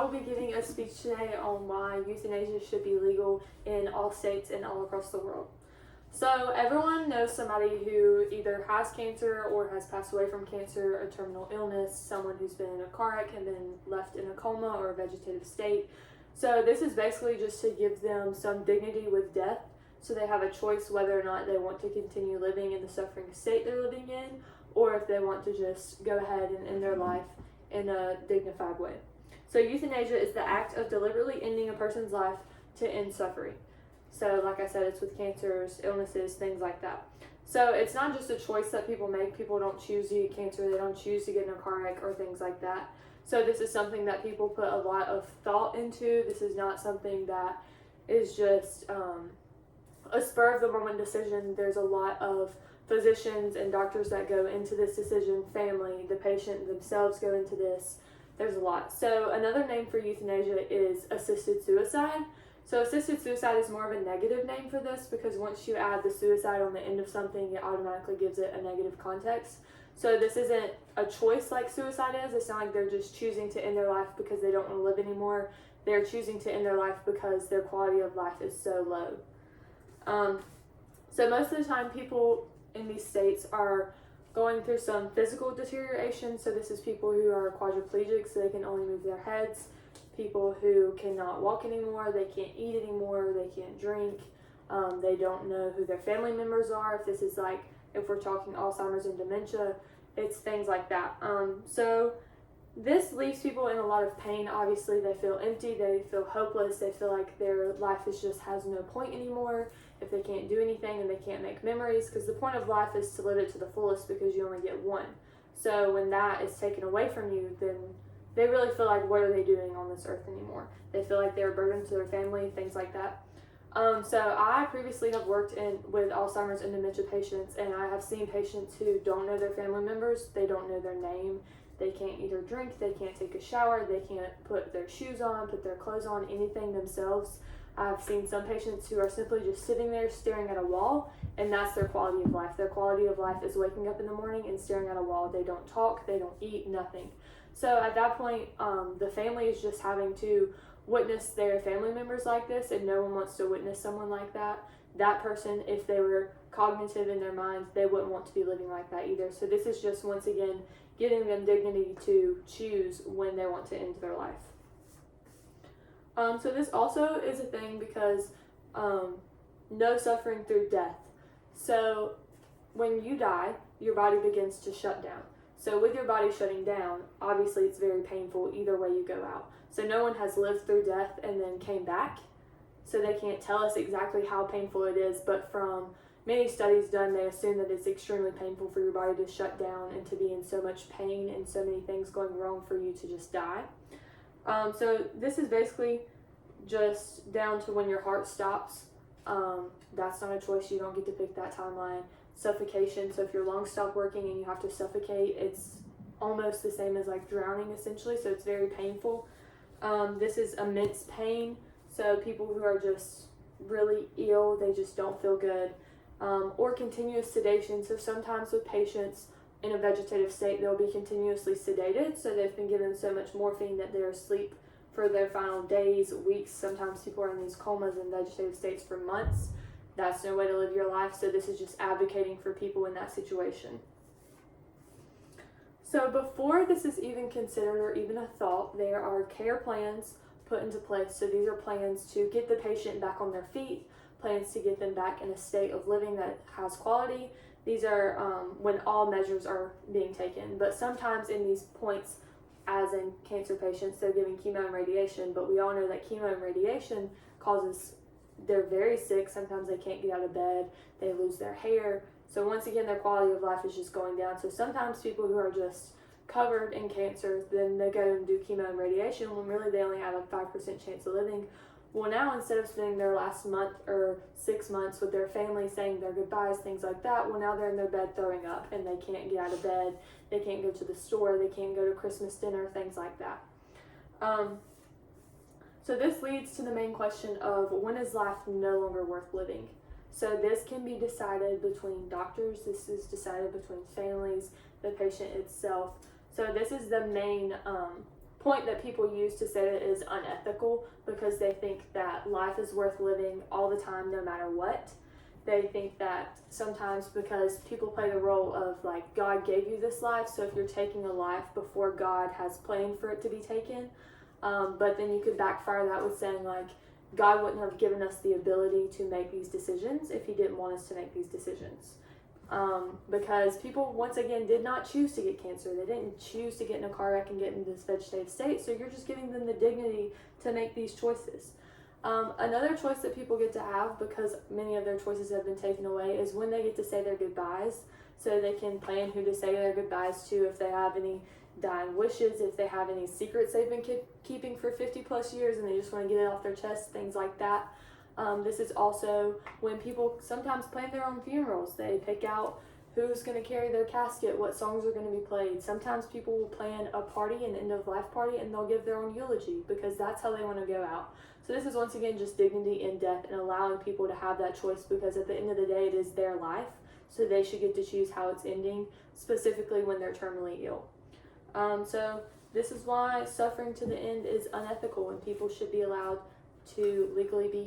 will be giving a speech today on why euthanasia should be legal in all states and all across the world. So everyone knows somebody who either has cancer or has passed away from cancer, a terminal illness, someone who's been in a car wreck and been left in a coma or a vegetative state. So this is basically just to give them some dignity with death, so they have a choice whether or not they want to continue living in the suffering state they're living in, or if they want to just go ahead and end their life in a dignified way. So euthanasia is the act of deliberately ending a person's life to end suffering. So like I said, it's with cancers, illnesses, things like that. So it's not just a choice that people make. People don't choose to get cancer. They don't choose to get in a car wreck or things like that. So this is something that people put a lot of thought into. This is not something that is just a spur of the moment decision. There's a lot of physicians and doctors that go into this decision, family, the patient themselves go into this. There's a lot. So another name for euthanasia is assisted suicide. So assisted suicide is more of a negative name for this, because once you add the suicide on the end of something, it automatically gives it a negative context. So this isn't a choice like suicide is. It's not like they're just choosing to end their life because they don't want to live anymore. They're choosing to end their life because their quality of life is so low. So most of the time people in these states are going through some physical deterioration. So this is people who are quadriplegic, so they can only move their heads. People who cannot walk anymore, they can't eat anymore, they can't drink. They don't know who their family members are. If we're talking Alzheimer's and dementia, it's things like that. So this leaves people in a lot of pain. Obviously, they feel empty, they feel hopeless, they feel like their life has no point anymore if they can't do anything and they can't make memories, because the point of life is to live it to the fullest, because you only get one. So when that is taken away from you, then they really feel like, what are they doing on this earth anymore? They feel like they're a burden to their family, things like that. So I previously have worked with Alzheimer's and dementia patients, and I have seen patients who don't know their family members. They don't know their name. They can't eat or drink. They can't take a shower. They can't put their shoes on, put their clothes on, anything themselves. I've seen some patients who are simply just sitting there staring at a wall, and that's their quality of life. Their quality of life is waking up in the morning and staring at a wall. They don't talk. They don't eat, nothing. So at that point, the family is just having to witness their family members like this, and no one wants to witness someone like that. That person, if they were cognitive in their minds, they wouldn't want to be living like that either. So this is just, once again, giving them dignity to choose when they want to end their life. So this also is a thing because no suffering through death. So when you die, your body begins to shut down. So with your body shutting down, obviously it's very painful either way you go out. So no one has lived through death and then came back, so they can't tell us exactly how painful it is, but from many studies done, they assume that it's extremely painful for your body to shut down and to be in so much pain and so many things going wrong for you to just die. So this is basically just down to when your heart stops. That's not a choice. You don't get to pick that timeline. Suffocation. So if your lungs stop working and you have to suffocate, it's almost the same as like drowning essentially. So it's very painful. This is immense pain. So people who are just really ill, they just don't feel good. Or continuous sedation. So sometimes with patients in a vegetative state, they'll be continuously sedated. So they've been given so much morphine that they're asleep for their final days, weeks. Sometimes people are in these comas and vegetative states for months. That's no way to live your life. So this is just advocating for people in that situation. So before this is even considered or even a thought, there are care plans put into place. So these are plans to get the patient back on their feet, plans to get them back in a state of living that has quality. These are when all measures are being taken. But sometimes in these points, as in cancer patients, they're giving chemo and radiation, but we all know that chemo and radiation they're very sick. Sometimes they can't get out of bed, they lose their hair. So once again, their quality of life is just going down. So sometimes people who are just covered in cancer, then they go and do chemo and radiation when really they only have a 5% chance of living. Well, now instead of spending their last month or 6 months with their family saying their goodbyes, things like that, well, now they're in their bed throwing up and they can't get out of bed, they can't go to the store, they can't go to Christmas dinner, things like that. So this leads to the main question of, when is life no longer worth living? So this can be decided between doctors, this is decided between families, the patient itself. So this is the main point that people use to say that it is unethical, because they think that life is worth living all the time, no matter what. They think that sometimes, because people play the role of like, God gave you this life, so if you're taking a life before God has planned for it to be taken, but then you could backfire that with saying like, God wouldn't have given us the ability to make these decisions if he didn't want us to make these decisions. Because people, once again, did not choose to get cancer. They didn't choose to get in a car wreck and get into this vegetative state, so you're just giving them the dignity to make these choices. Another choice that people get to have, because many of their choices have been taken away, is when they get to say their goodbyes, so they can plan who to say their goodbyes to, if they have any dying wishes, if they have any secrets they've been keeping for 50 plus years and they just want to get it off their chest, things like that. This is also when people sometimes plan their own funerals. They pick out who's going to carry their casket, what songs are going to be played. Sometimes people will plan a party, an end of life party, and they'll give their own eulogy because that's how they want to go out. So this is once again just dignity in death and allowing people to have that choice, because at the end of the day it is their life, so they should get to choose how it's ending, specifically when they're terminally ill. So this is why suffering to the end is unethical, and people should be allowed to legally be